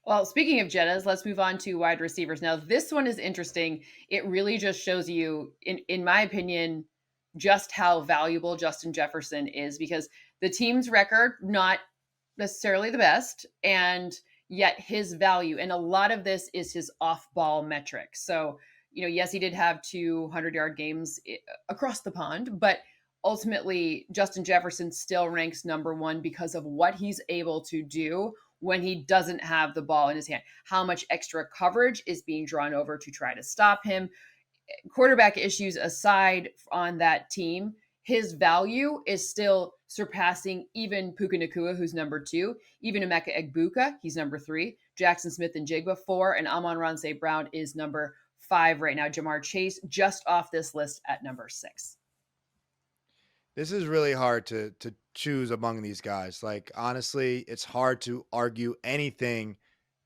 Well, speaking of Jettas, let's move on to wide receivers. Now, this one is interesting. It really just shows you, in my opinion, just how valuable Justin Jefferson is because the team's record, not necessarily the best, and yet his value. And a lot of this is his off ball metrics. So, yes, he did have 200-yard games across the pond, but ultimately, Justin Jefferson still ranks number one because of what he's able to do when he doesn't have the ball in his hand. How much extra coverage is being drawn over to try to stop him. Quarterback issues aside on that team, his value is still surpassing even Puka Nacua, who's number two, even Emeka Egbuka, he's number three, Jackson Smith and Jigba four, and Amon-Ra St. Brown is number five right now. Jamar Chase just off this list at number six. This is really hard to choose among these guys. Like honestly, it's hard to argue anything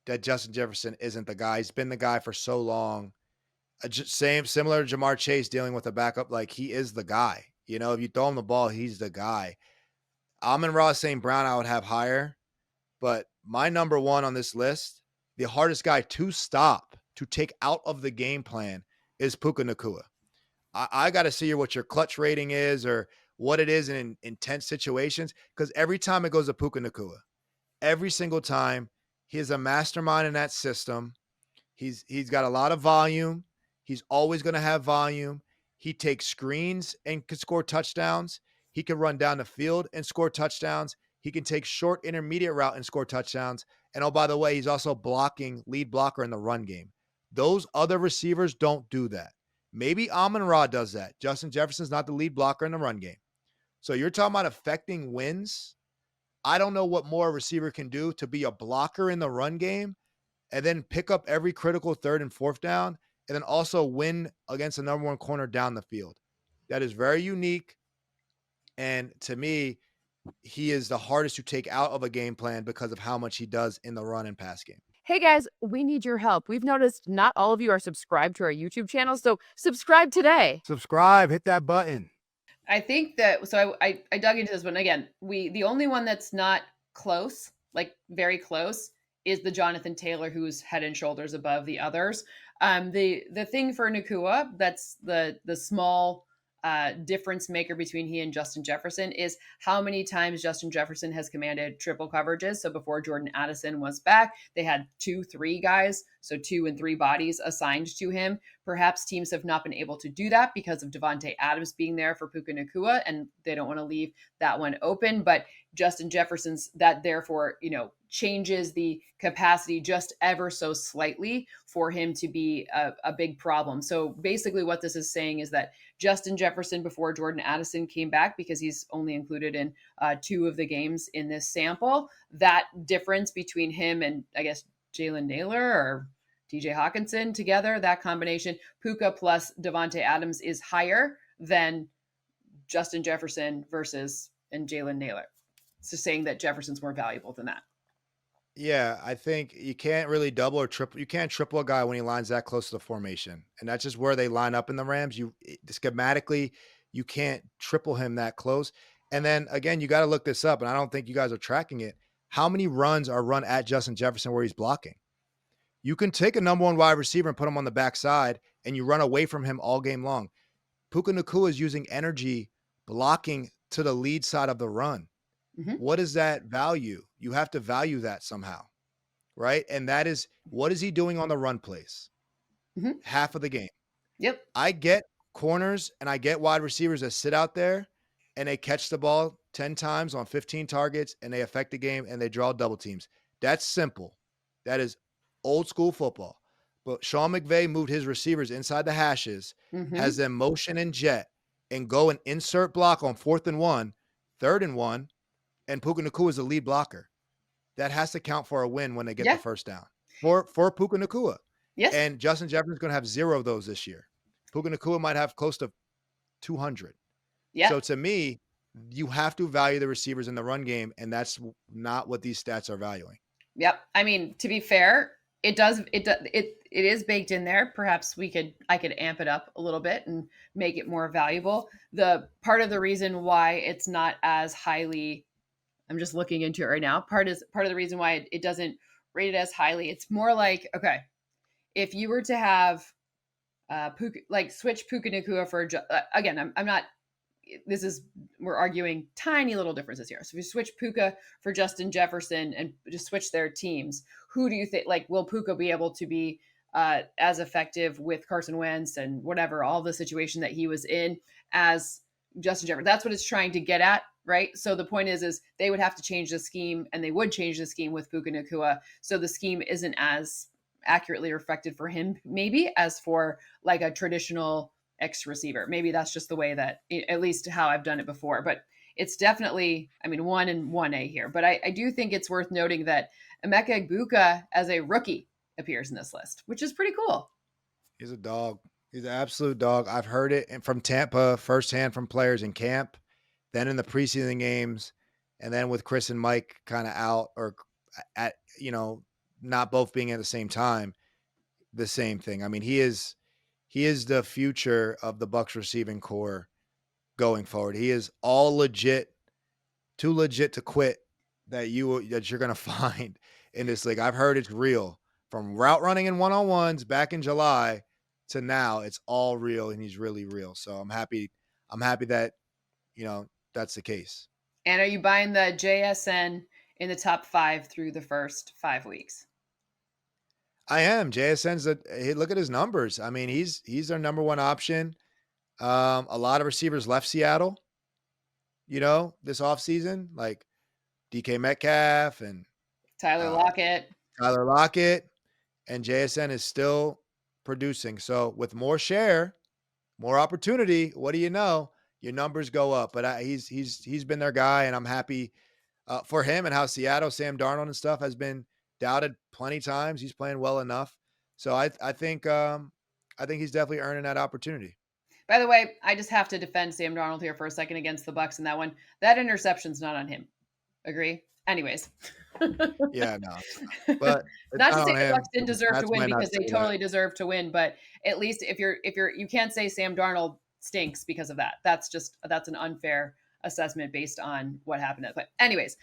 that Justin Jefferson isn't the guy. He's been the guy for so long. Similar to Jamar Chase dealing with a backup, like he is the guy. You know, if you throw him the ball, he's the guy. Amon-Ra St. Brown, I would have higher, but my number one on this list, the hardest guy to stop, to take out of the game plan, is Puka Nacua. I got to see what your clutch rating is or what it is in intense situations, because every time it goes to Puka Nacua, every single time, he is a mastermind in that system. He's got a lot of volume. He's always going to have volume. He takes screens and can score touchdowns. He can run down the field and score touchdowns. He can take short intermediate route and score touchdowns. And oh, by the way, he's also lead blocker in the run game. Those other receivers don't do that. Maybe Amon-Ra does that. Justin Jefferson's not the lead blocker in the run game. So you're talking about affecting wins. I don't know what more a receiver can do to be a blocker in the run game and then pick up every critical third and fourth down, and then also win against the number one corner down the field. That is very unique. And to me, he is the hardest to take out of a game plan because of how much he does in the run and pass game. Hey guys, we need your help. We've noticed not all of you are subscribed to our YouTube channel, so subscribe today. Subscribe, hit that button. I think that so I dug into this one again. The only one that's not close, like very close, is the Jonathan Taylor, who's head and shoulders above the others. The thing for Nacua, that's the small difference maker between he and Justin Jefferson is how many times Justin Jefferson has commanded triple coverages. So before Jordan Addison was back, they had 2-3 guys, so 2 and 3 bodies assigned to him. Perhaps teams have not been able to do that because of Devontae Adams being there for Puka Nacua, and they don't want to leave that one open. But Justin Jefferson's that therefore, changes the capacity just ever so slightly for him to be a big problem. So basically, what this is saying is that Justin Jefferson, before Jordan Addison came back, because he's only included in 2 of the games in this sample, that difference between him and I guess Jalen Naylor or TJ Hawkinson together, that combination, Puka plus Devontae Adams, is higher than Justin Jefferson versus and Jalen Naylor. It's just saying that Jefferson's more valuable than that. Yeah, I think you can't really double or triple. You can't triple a guy when he lines that close to the formation, and that's just where they line up in the Rams. Schematically, you can't triple him that close. And then again, you got to look this up, and I don't think you guys are tracking it. How many runs are run at Justin Jefferson where he's blocking? You can take a number one wide receiver and put him on the backside, and you run away from him all game long. Puka Nacua is using energy blocking to the lead side of the run. Mm-hmm. What is that value? You have to value that somehow, right? And that is, what is he doing on the run plays? Mm-hmm. Half of the game. Yep. I get corners and I get wide receivers that sit out there and they catch the ball 10 times on 15 targets and they affect the game and they draw double teams. That's simple. That is old school football. But Sean McVay moved his receivers inside the hashes, has them motion and jet, and go and insert block on 4th and 1, 3rd and 1, and Puka Nacua is the lead blocker. That has to count for a win when they get the first down for Puka Nacua. Yes. And Justin Jefferson's going to have 0 of those this year. Puka Nacua might have close to 200. Yeah. So to me, you have to value the receivers in the run game, and that's not what these stats are valuing. Yep. I mean, to be fair, it is baked in there. Perhaps I could amp it up a little bit and make it more valuable. The part of the reason why it's not as highly, I'm just looking into it right now. Part of the reason why it doesn't rate it as highly. It's more like, okay, if you were to have Puka, like switch Puka Nacua for again, I'm not. This is we're arguing tiny little differences here. So if you switch Puka for Justin Jefferson and just switch their teams, who do you think? Like, will Puka be able to be as effective with Carson Wentz and whatever all the situation that he was in as Justin Jefferson? That's what it's trying to get at, right? So the point is they would have to change the scheme, and they would change the scheme with Puka Nacua, so the scheme isn't as accurately reflected for him, maybe as for like a traditional X receiver. Maybe that's just the way that, at least how I've done it before. But it's definitely, I mean, 1 and 1A here. But I do think it's worth noting that Emeka Egbuka as a rookie appears in this list, which is pretty cool. He's a dog. He's an absolute dog. I've heard it from Tampa firsthand from players in camp, then in the preseason games, and then with Chris and Mike kind of out or at, not both being at the same time, the same thing. I mean, he is the future of the Bucs receiving core going forward. He is all legit, too legit to quit that you're going to find in this league. I've heard it's real from route running and one-on-ones back in July to now. It's all real, and he's really real. So I'm happy that, that's the case. And are you buying the JSN in the top 5 through the first 5 weeks? I am. JSN's look at his numbers. I mean, he's their number one option. A lot of receivers left Seattle, this offseason, like DK Metcalf and Tyler Lockett, and JSN is still producing. So with more share, more opportunity, what do you know? Your numbers go up. But he's been their guy, and I'm happy for him and how Seattle, Sam Darnold and stuff has been doubted plenty times. He's playing well enough. So I think he's definitely earning that opportunity. By the way, I just have to defend Sam Darnold here for a second against the Bucs in that one. That interception's not on him. Agree? Anyways. Yeah, no. But not to say the Bucs didn't deserve to win, because they totally deserve to win, but at least if you're you can't say Sam Darnold stinks because of that. That's an unfair assessment based on what happened. But anyways,